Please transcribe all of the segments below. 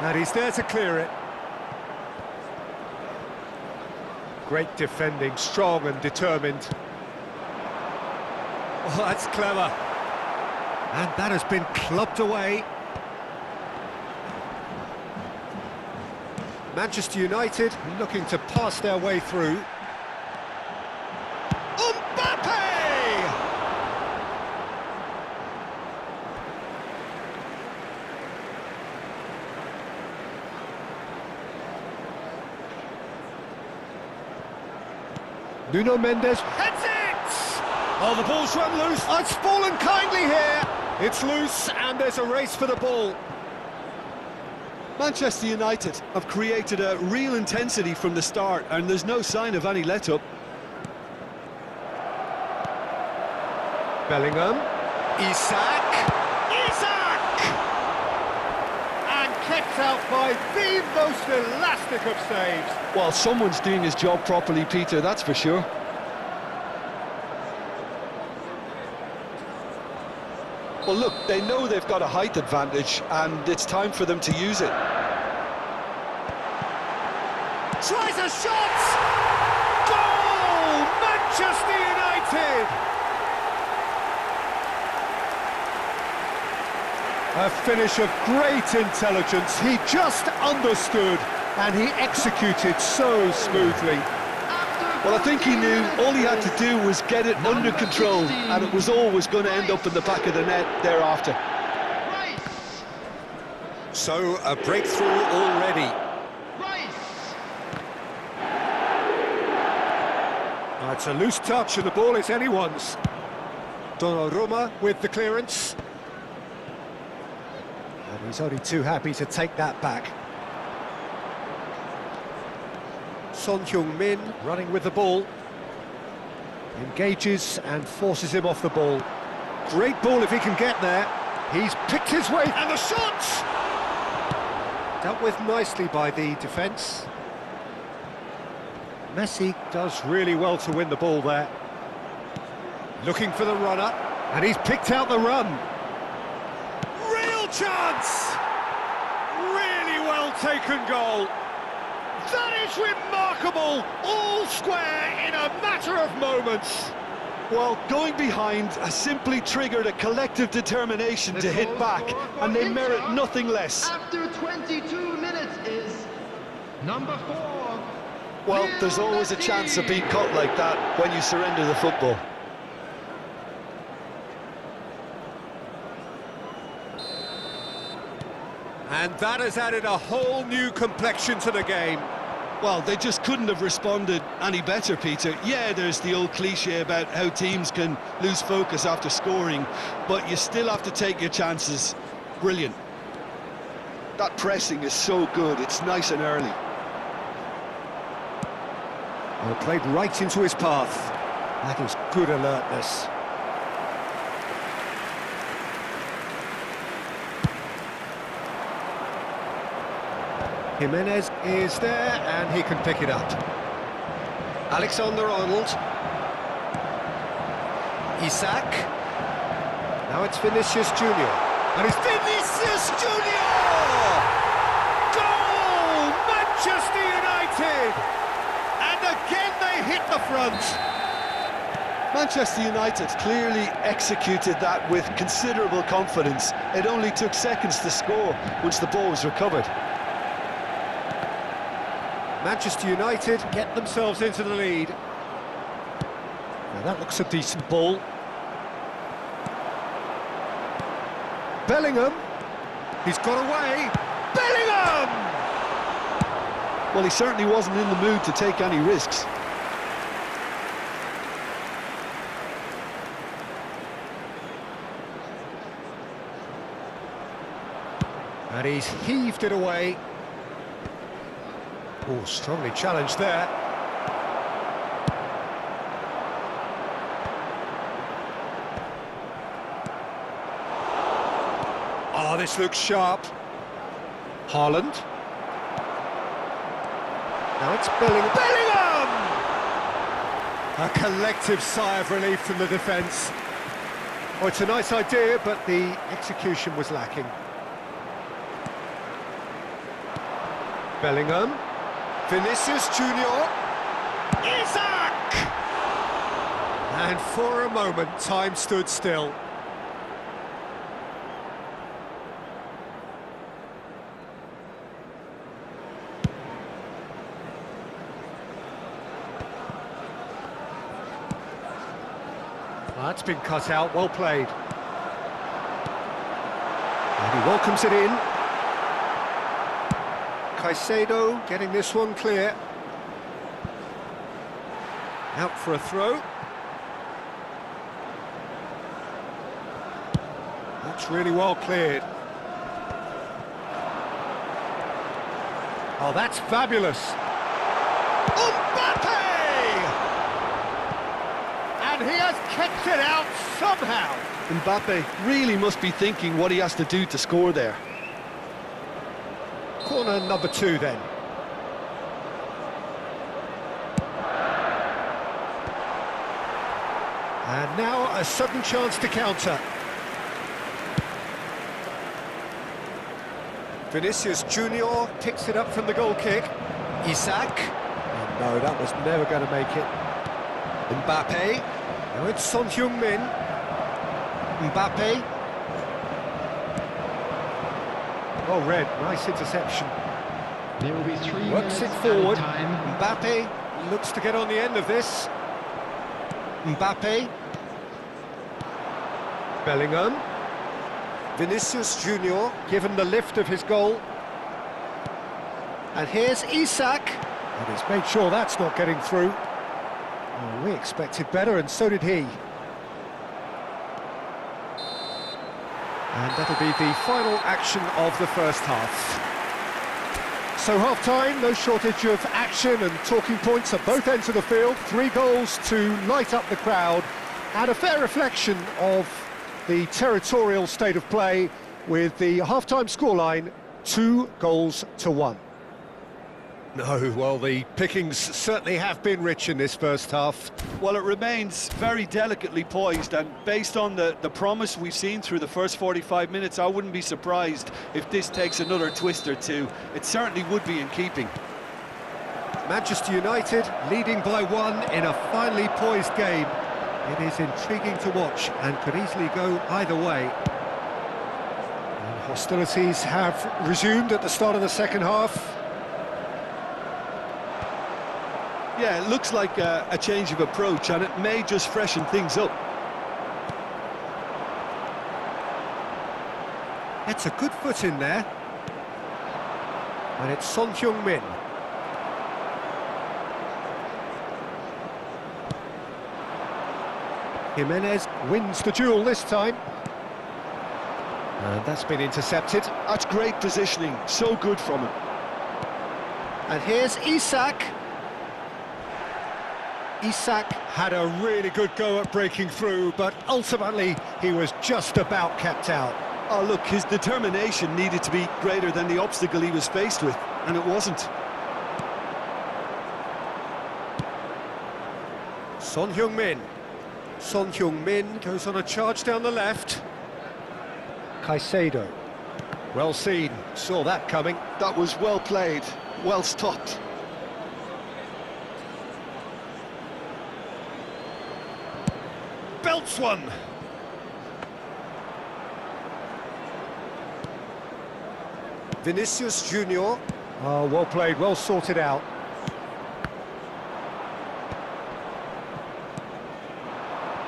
And he's there to clear it. Great defending, strong and determined. Oh, that's clever. And that has been clubbed away. Manchester United looking to pass their way through. Mbappe! Nuno Mendes heads it! Oh, the ball's run loose. Oh, it's fallen kindly here. It's loose and there's a race for the ball. Manchester United have created a real intensity from the start, and there's no sign of any let-up. Bellingham. Isak! And kept out by the most elastic of saves. Well, someone's doing his job properly, Peter, that's for sure. Well, look, they know they've got a height advantage, and it's time for them to use it. Tries a shot! Goal! Manchester United! A finish of great intelligence. He just understood, and he executed so smoothly. Well, I think he knew all he had to do was get it under control, and it was always going to end up in the back of the net thereafter. So, a breakthrough already. It's a loose touch, and the ball is anyone's. Donnarumma with the clearance. And he's only too happy to take that back. Son Heung-min running with the ball. Engages and forces him off the ball. Great ball if he can get there. He's picked his way, and the shot! Dealt with nicely by the defence. Messi does really well to win the ball there. Looking for the runner, and he's picked out the run. Real chance! Really well taken goal. That is remarkable! All square in a matter of moments. Well, going behind has simply triggered a collective determination to hit back, and they merit nothing less. After 22 minutes is number 4. Well, there's always a chance of being caught like that when you surrender the football. And that has added a whole new complexion to the game. Well, they just couldn't have responded any better, Peter. Yeah, there's the old cliche about how teams can lose focus after scoring, but you still have to take your chances. Brilliant. That pressing is so good, it's nice and early. Well, played right into his path. That is good alertness. Jimenez is there, and he can pick it up. Alexander-Arnold. Isak. Now it's Vinicius Junior. And it's Vinicius Junior! Goal! Manchester United! And again they hit the front. Manchester United clearly executed that with considerable confidence. It only took seconds to score once the ball was recovered. Manchester United get themselves into the lead. Now that looks a decent ball. Bellingham. He's got away. Bellingham! Well, he certainly wasn't in the mood to take any risks. And he's heaved it away. Oh, strongly challenged there. Oh, this looks sharp. Haaland. Now it's Bellingham. Bellingham! A collective sigh of relief from the defence. Oh, it's a nice idea, but the execution was lacking. Bellingham. Vinicius Junior. Isaac! And for a moment, time stood still. That's been cut out, well played. And he welcomes it in. Caicedo getting this one clear. Out for a throw. That's really well cleared. Oh, that's fabulous. Mbappe! And he has kept it out somehow. Mbappe really must be thinking what he has to do to score there. Corner number 2 then. And now a sudden chance to counter. Vinicius Junior picks it up from the goal kick. Isaac. Oh, no, that was never going to make it. Mbappe. Now it's Son Heung-min. Mbappe. Oh, red, nice interception. There will be 3 Works minutes it forward. time. Mbappe looks to get on the end of this. Mbappe. Bellingham. Vinicius Junior given the lift of his goal. And here's Isak. And he's made sure that's not getting through. Oh, we expected better, and so did he. And that'll be the final action of the first half. So half-time, no shortage of action and talking points at both ends of the field. 3 goals to light up the crowd, and a fair reflection of the territorial state of play, with the half-time scoreline 2-1. No, well, the pickings certainly have been rich in this first half. Well, it remains very delicately poised, and based on the promise we've seen through the first 45 minutes, I wouldn't be surprised if this takes another twist or two. It certainly would be in keeping. Manchester United leading by 1 in a finely poised game. It is intriguing to watch and could easily go either way. And hostilities have resumed at the start of the second half. Yeah, it looks like a change of approach, and it may just freshen things up. It's a good foot in there. And it's Son Heung-min. Jimenez wins the duel this time. And that's been intercepted. That's great positioning, so good from him. And here's Isak. Isak had a really good go at breaking through, but ultimately he was just about kept out. Oh, look, his determination needed to be greater than the obstacle he was faced with, and it wasn't. Son Heung-min. Son Heung-min goes on a charge down the left. Caicedo. Well seen, saw that coming. That was well played, well stopped. Belts one. Vinicius Junior. Oh, well played, well sorted out.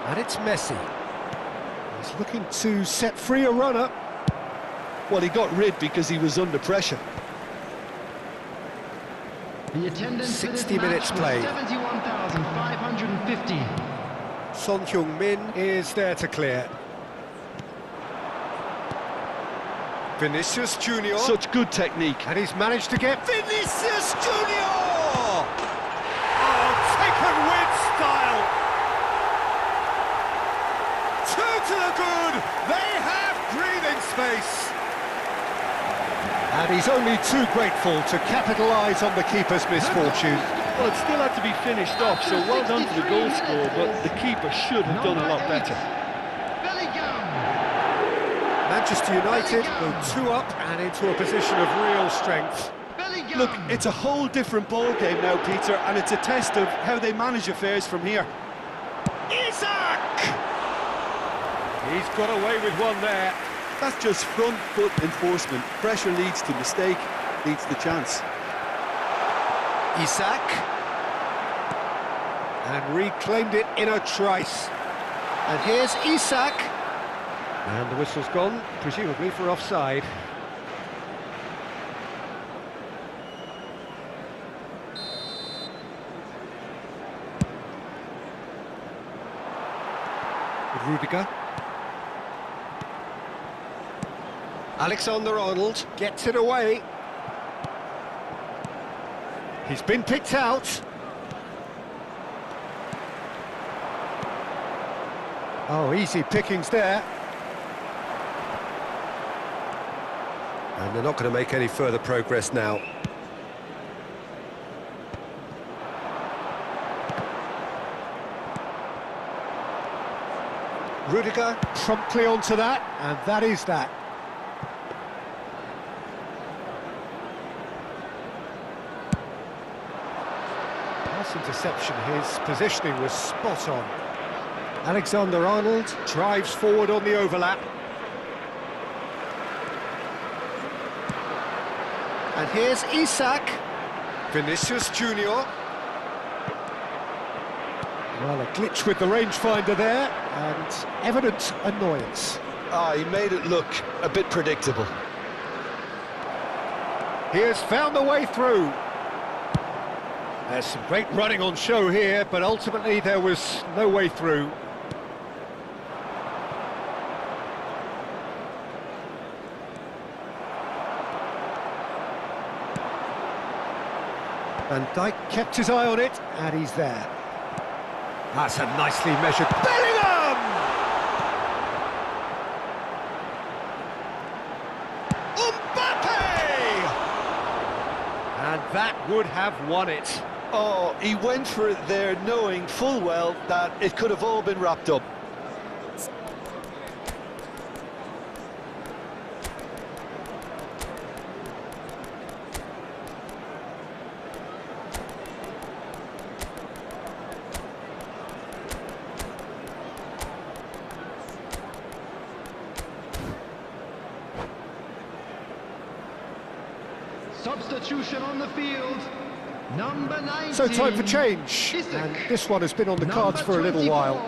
And it's Messi. He's looking to set free a runner. Well, he got rid because he was under pressure. The attendance 60 minutes played. 71,550. Son Heung-min is there to clear. Vinicius Junior. Such good technique. And he's managed to get Vinicius Junior! Oh, taken with style! Two to the good! They have breathing space! And he's only too grateful to capitalise on the keeper's misfortune. Well, it still had to be finished off, so well done to the goal scorer, but the keeper should have done a lot better. Manchester United go 2 up and into a position of real strength. Bellingham. Look, it's a whole different ball game now, Peter, and it's a test of how they manage affairs from here. Isak! He's got away with one there. That's just front foot enforcement. Pressure leads to mistake, leads to chance. Isak. And reclaimed it in a trice. And here's Isak. And the whistle's gone, presumably for offside. Rudiger. Alexander-Arnold gets it away. He's been picked out. Oh, easy pickings there. And they're not going to make any further progress now. Rudiger promptly onto that, and that is that. Pass interception, his positioning was spot on. Alexander-Arnold drives forward on the overlap. And here's Isak. Vinicius Junior. Well, a glitch with the rangefinder there, and evident annoyance. He made it look a bit predictable. He has found the way through. There's some great running on show here, but ultimately there was no way through. Van Dijk kept his eye on it, and he's there. That's a nicely measured Bellingham! Mbappe! And that would have won it. Oh, he went for it there, knowing full well that it could have all been wrapped up. Substitution on the field. Number 19. So time for change. Isak. And this one has been on the cards for a little Number while.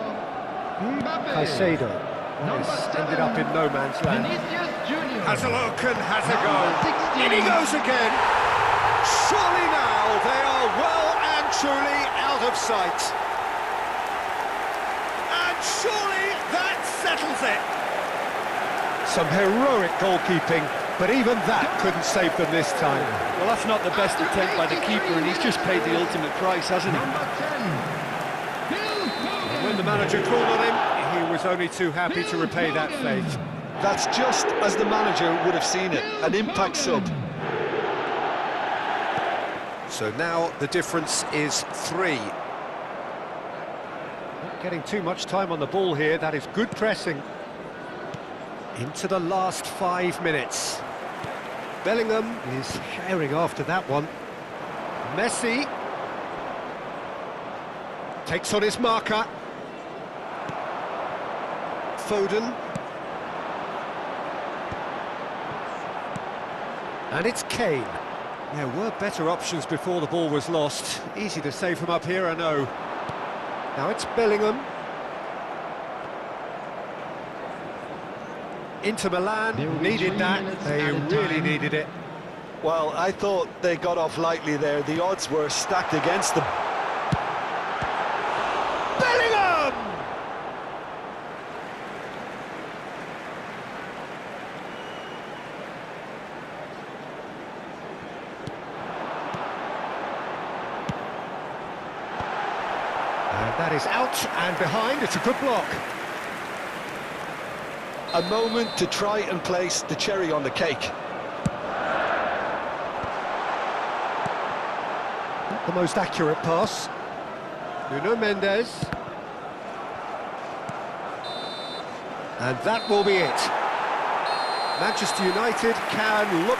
24, Mbappe. Caicedo Number has 7, ended up in no man's land. Vinicius Junior. Has a look and has a Number go. 16. In he goes again. Surely now they are well and truly out of sight. And surely that settles it. Some heroic goalkeeping, but even that couldn't save them this time. Well, that's not the best attempt by the keeper, and he's just paid the ultimate price, hasn't he? Number 10. And when the manager called on him, he was only too happy to repay that fate. That's just as the manager would have seen it, an impact sub. So now the difference is 3. Not getting too much time on the ball here, that is good pressing. Into the last 5 minutes. Bellingham is sharing after that one. Messi takes on his marker. Foden. And it's Kane. There were better options before the ball was lost. Easy to say from up here, I know. Now it's Bellingham. Inter Milan needed that. They really needed it. Well, I thought they got off lightly there. The odds were stacked against them. Bellingham! And that is out and behind. It's a good block. A moment to try and place the cherry on the cake. Not the most accurate pass. Nuno Mendes. And that will be it. Manchester United can look